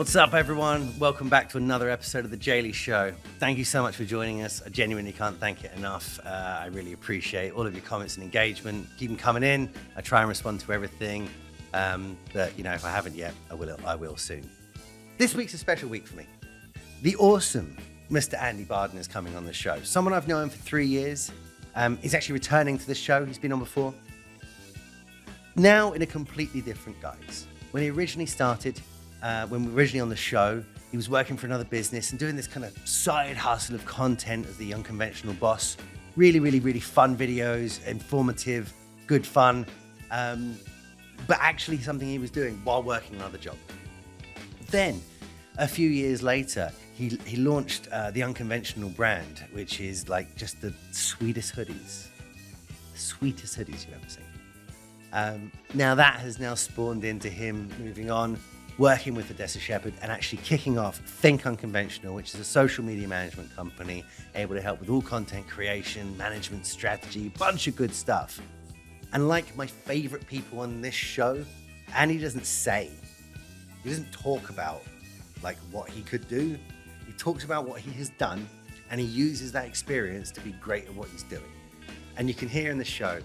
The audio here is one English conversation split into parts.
What's up, everyone? Welcome back to another episode of The Daily Show. Thank you so much for joining us. I genuinely can't thank it enough. I really appreciate all of your comments and engagement. Keep them coming in. I try and respond to everything. But, if I haven't yet, I will soon. This week's a special week for me. The awesome Mr. Andy Barden is coming on the show. Someone I've known for 3 years. He's actually returning to the show. He's been on before. Now in a completely different guise. When he originally started, when we were originally on the show, he was working for another business and doing this kind of side hustle of content as the unconventional boss. Really, really, really fun videos, informative, good fun, but actually something he was doing while working another job. Then, a few years later, he launched the Unconventional brand, which is like just the sweetest hoodies. The sweetest hoodies you've ever seen. Now that has now spawned into him moving on, working with Odessa Shepherd and actually kicking off Think Unconventional, which is a social media management company able to help with all content creation, management strategy, bunch of good stuff. And like my favorite people on this show, Andy doesn't talk about like what he could do. He talks about what he has done and he uses that experience to be great at what he's doing. And you can hear in the show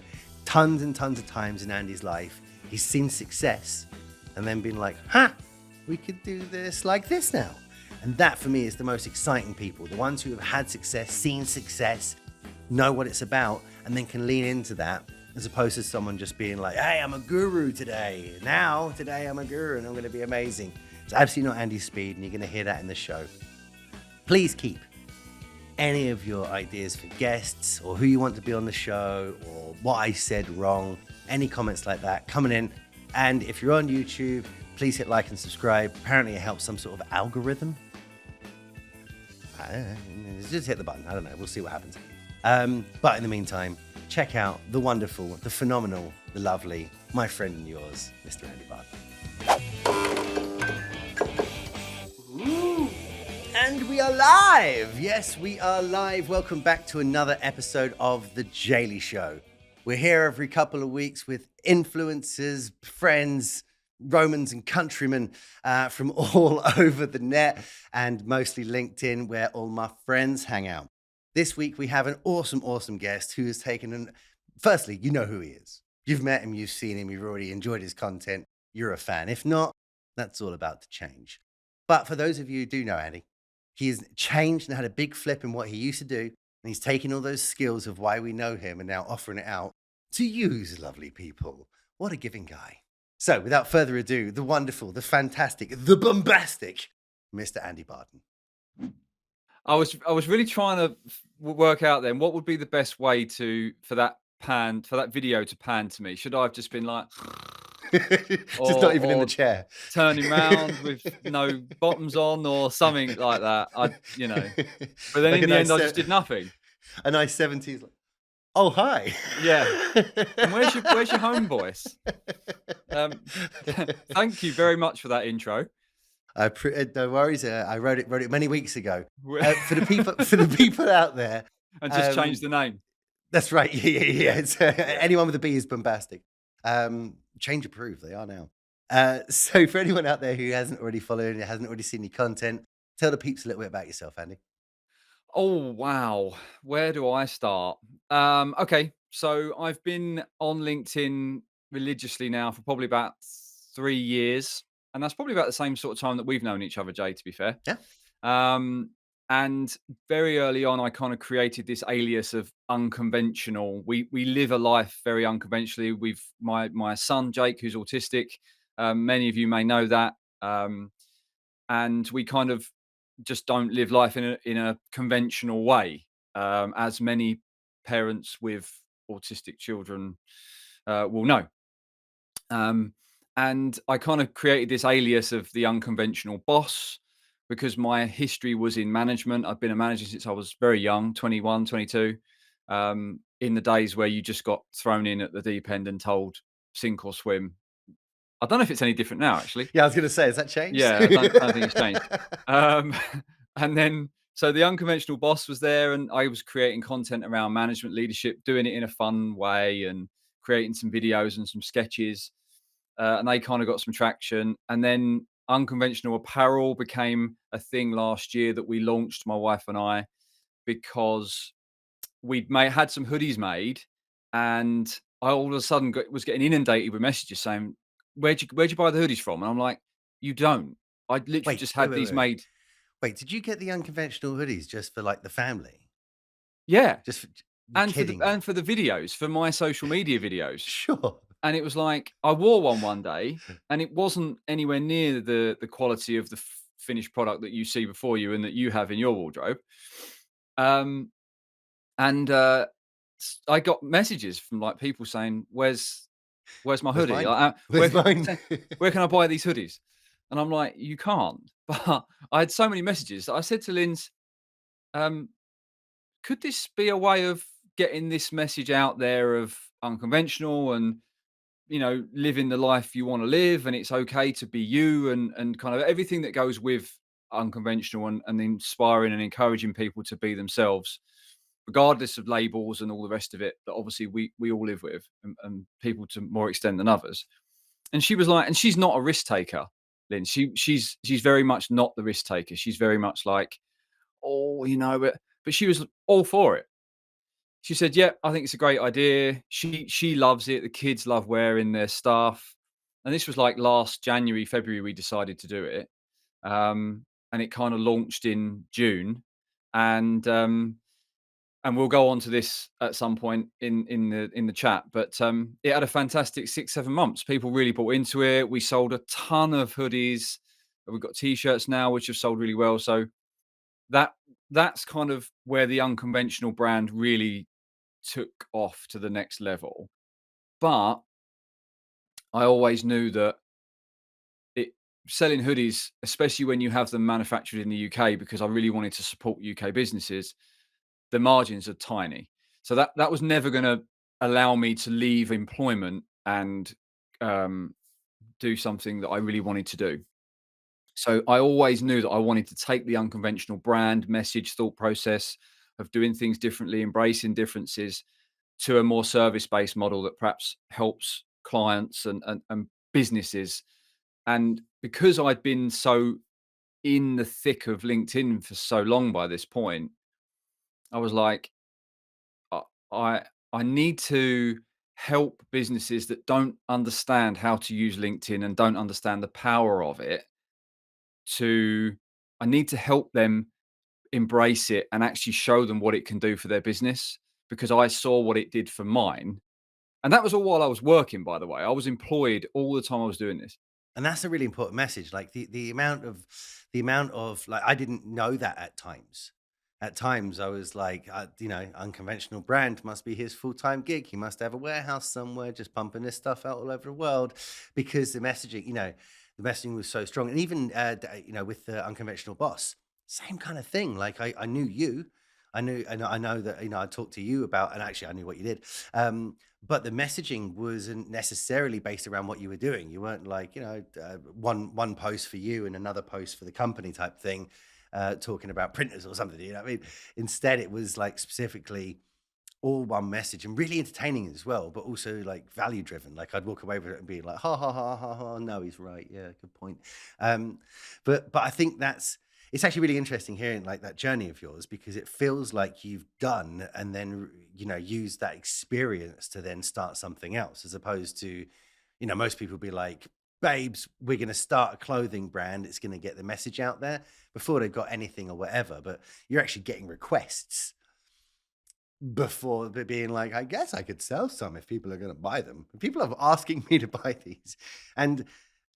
tons and tons of times in Andy's life, he's seen success and then been like, we could do this like this now. And that for me is the most exciting people, the ones who have had success, seen success, know what it's about, and then can lean into that, as opposed to someone just being like, hey, I'm a guru today. Today I'm a guru and I'm going to be amazing. It's absolutely not Andy's speed, and you're going to hear that in the show. Please keep any of your ideas for guests or who you want to be on the show or what I said wrong, any comments like that coming in. And if you're on YouTube, please hit like and subscribe. Apparently it helps some sort of algorithm. Just hit the button. I don't know. We'll see what happens. But in the meantime, check out the wonderful, the phenomenal, the lovely, my friend and yours, Mr. Andy Barden. Ooh, and we are live. Yes, we are live. Welcome back to another episode of The Daily Show. We're here every couple of weeks with influencers, friends, Romans and countrymen from all over the net and mostly LinkedIn, where all my friends hang out. This week, we have an awesome guest who has taken firstly, you know who he is. You've met him, you've seen him, you've already enjoyed his content. You're a fan. If not, that's all about to change. But for those of you who do know Andy, he has changed and had a big flip in what he used to do. And he's taken all those skills of why we know him and now offering it out to use lovely people. What a giving guy. So without further ado, the wonderful, the fantastic, the bombastic Mr. Andy Barden. I was really trying to work out then what would be the best way for that video to pan to me. Should I have just been like just not even in the chair, turning round with no bottoms on or something like that? But then like in the end I just did nothing. A nice 70s like, oh, hi. Yeah. And where's your home voice? Thank you very much for that intro. No worries. I wrote it many weeks ago. For the people out there, and just change the name. That's right. Yeah. It's, anyone with a B is bombastic. Change approved. They are now. So for anyone out there who hasn't already followed and hasn't already seen your content, tell the peeps a little bit about yourself, Andy. Oh, wow. Where do I start? Okay. So I've been on LinkedIn religiously now for probably about 3 years. And that's probably about the same sort of time that we've known each other, Jay, to be fair. Yeah. And very early on, I kind of created this alias of unconventional. We live a life very unconventionally. We've my son, Jake, who's autistic. Many of you may know that. And we kind of just don't live life in a conventional way, as many parents with autistic children will know. And I kind of created this alias of the unconventional boss because my history was in management. I've been a manager since I was very young, 21, 22, in the days where you just got thrown in at the deep end and told sink or swim. I don't know if it's any different now, actually. Yeah, I was going to say, has that changed? Yeah, I don't think it's changed. And then, so the unconventional boss was there and I was creating content around management leadership, doing it in a fun way and creating some videos and some sketches. And they kind of got some traction. And then Unconventional Apparel became a thing last year that we launched, my wife and I, because had some hoodies made, and I all of a sudden was getting inundated with messages saying, "Where'd you buy the hoodies from?" And I'm like, "You don't. I literally Wait, just wait, had wait, these wait. made." Wait, did you get the unconventional hoodies just for like the family? Yeah, Just for, you're kidding and me. for the videos, for my social media videos. Sure. And it was like I wore one day, and it wasn't anywhere near the quality of the finished product that you see before you and that you have in your wardrobe. Um, and I got messages from like people saying, "Where's my Where's hoodie? mine? Like, Where's mine? where can I buy these hoodies?" And I'm like, "You can't." But I had so many messages that I said to Linz, um, "Could this be a way of getting this message out there of unconventional and living the life you want to live, and it's okay to be you, and kind of everything that goes with unconventional, and inspiring and encouraging people to be themselves, regardless of labels and all the rest of it that obviously we all live with, and people to more extent than others." And she was like, and she's not a risk taker, Lynn. She's very much not the risk taker. She's very much like, oh, but she was all for it. She said, "Yeah, I think it's a great idea." She loves it. The kids love wearing their stuff. And this was like last January, February, we decided to do it. And it kind of launched in June. And and we'll go on to this at some point in the chat. But it had a fantastic 6, 7 months. People really bought into it. We sold a ton of hoodies. We've got t-shirts now, which have sold really well. So that that's kind of where the unconventional brand really took off to the next level. But I always knew that it selling hoodies, especially when you have them manufactured in the UK, because I really wanted to support UK businesses, the margins are tiny. So that was never going to allow me to leave employment and um, do something that I really wanted to do. So I always knew that I wanted to take the unconventional brand message, thought process of doing things differently, embracing differences, to a more service-based model that perhaps helps clients and businesses. And because I'd been so in the thick of LinkedIn for so long by this point, I was like, I I I need to help businesses that don't understand how to use LinkedIn and don't understand the power of it. To I need to help them embrace it and actually show them what it can do for their business, because I saw what it did for mine. And that was all while I was working, by the way. I was employed all the time I was doing this. And that's a really important message. Like the amount of like I didn't know that at times. At times I was like, unconventional brand must be his full-time gig. He must have a warehouse somewhere just pumping this stuff out all over the world because the messaging was so strong. And even with the unconventional boss, same kind of thing. Like I knew you. I know that I talked to you about, and actually I knew what you did. But the messaging wasn't necessarily based around what you were doing. You weren't like, one post for you and another post for the company type thing, talking about printers or something. You know what I mean? Instead, it was like specifically all one message and really entertaining as well, but also like value driven. Like I'd walk away with it and be like, ha ha ha ha ha. No, he's right. Yeah, good point. Um, but I think it's actually really interesting hearing like that journey of yours because it feels like you've done and then used that experience to then start something else as opposed to most people be like, babes, we're going to start a clothing brand, it's going to get the message out there before they've got anything or whatever, but you're actually getting requests before being like, I guess I could sell some if people are going to buy them. People are asking me to buy these. And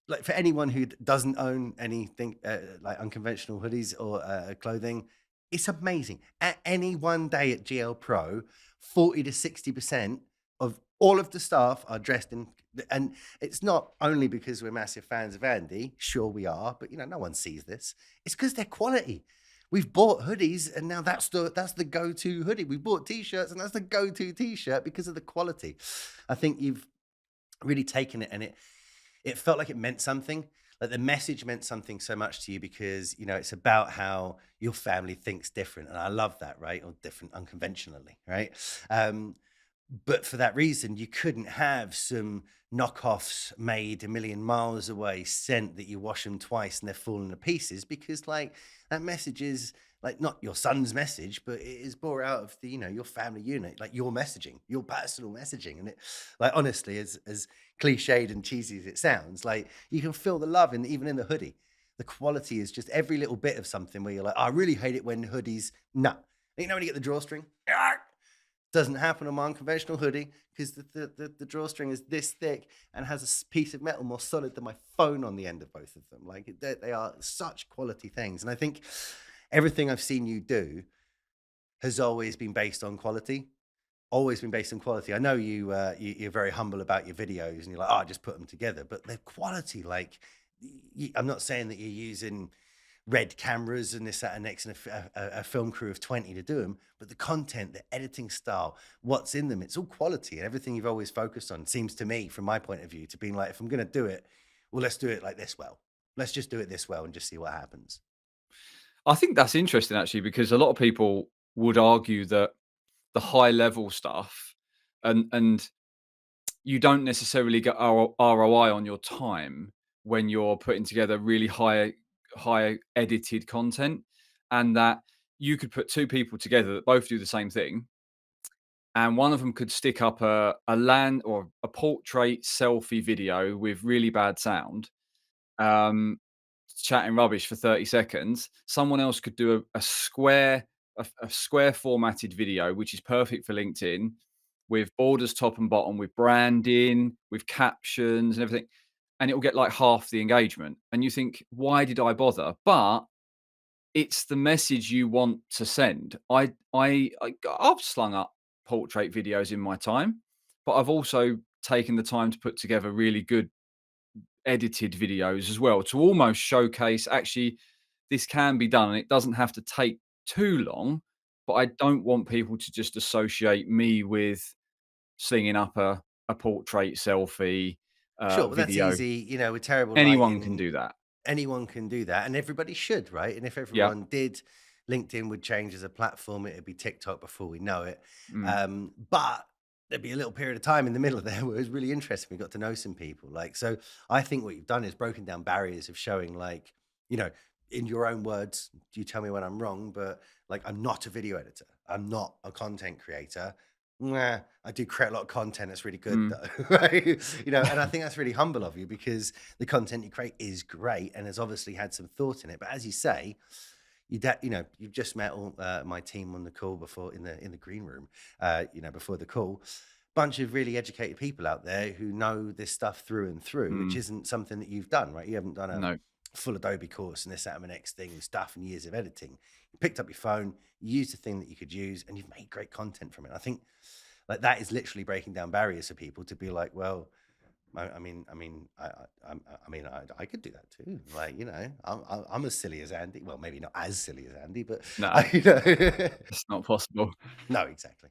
like for anyone who doesn't own anything like unconventional hoodies or clothing, it's amazing. At any one day at GL Pro, 40 to 60% of all of the staff are dressed in, and it's not only because we're massive fans of Andy, sure we are, but no one sees this. It's because they're quality. We've bought hoodies and now that's the go-to hoodie. We bought t-shirts and that's the go-to t-shirt because of the quality. I think you've really taken it and it felt like it meant something. Like the message meant something so much to you because it's about how your family thinks different, and I love that, right? Or different unconventionally, right? Um, But for that reason, you couldn't have some knockoffs made a million miles away, sent that you wash them twice and they're falling to pieces because, like, that message is like not your son's message, but it is brought out of the, your family unit, like your messaging, your personal messaging. And it, like, honestly, as cliched and cheesy as it sounds, like you can feel the love in even in the hoodie. The quality is just every little bit of something where you're like, "Oh, I really hate it when hoodies, no. When you get the drawstring, doesn't happen on my unconventional hoodie because the drawstring is this thick and has a piece of metal more solid than my phone on the end of both of them. Like they are such quality things. And I think everything I've seen you do has always been based on quality. Always been based on quality. I know you're very humble about your videos and you're like, oh, I just put them together, but the quality, like, I'm not saying that you're using red cameras and this, that, and next, and a film crew of 20 to do them. But the content, the editing style, what's in them, it's all quality. And everything you've always focused on seems to me, from my point of view, to being like, if I'm going to do it, well, let's do it like this well. Let's just do it this well and just see what happens. I think that's interesting actually, because a lot of people would argue that the high level stuff and you don't necessarily get ROI on your time when you're putting together really high edited content, and that you could put two people together that both do the same thing, and one of them could stick up a land or a portrait selfie video with really bad sound, um, chatting rubbish for 30 seconds. Someone else could do a square formatted video, which is perfect for LinkedIn, with borders top and bottom, with branding, with captions and everything. And it will get like half the engagement. And you think, why did I bother? But it's the message you want to send. I've slung up portrait videos in my time, but I've also taken the time to put together really good edited videos as well to almost showcase actually this can be done and it doesn't have to take too long. But I don't want people to just associate me with slinging up a portrait selfie Sure, well, that's video. easy. With terrible Anyone can lighting, do that. anyone can do that, and everybody should, right? And if Yeah. everyone did, LinkedIn would change as a platform. It'd be TikTok before we know it. Mm, But there'd be a little period of time in the middle of there where it was really interesting. We got to know some people. Like, so I think what you've done is broken down barriers of showing, like, you know, in your own words, you tell me when I'm wrong, but like, I'm not a video editor. I'm not a content creator. Nah, I do create a lot of content that's really good mm, though, right? And I think that's really humble of you because the content you create is great and has obviously had some thought in it. But as you say, you've just met all my team on the call before in the green room, before the call. Bunch of really educated people out there who know this stuff through and through, which mm, isn't something that you've done, right? You haven't done a no. full Adobe course and this, that, and the next thing and stuff and years of editing. You picked up your phone, you used the thing that you could use, and you've made great content from it. I think like that is literally breaking down barriers for people to be like, well, I could do that too. Like, I'm as silly as Andy. Well, maybe not as silly as Andy, but No, I, it's not possible. no, exactly.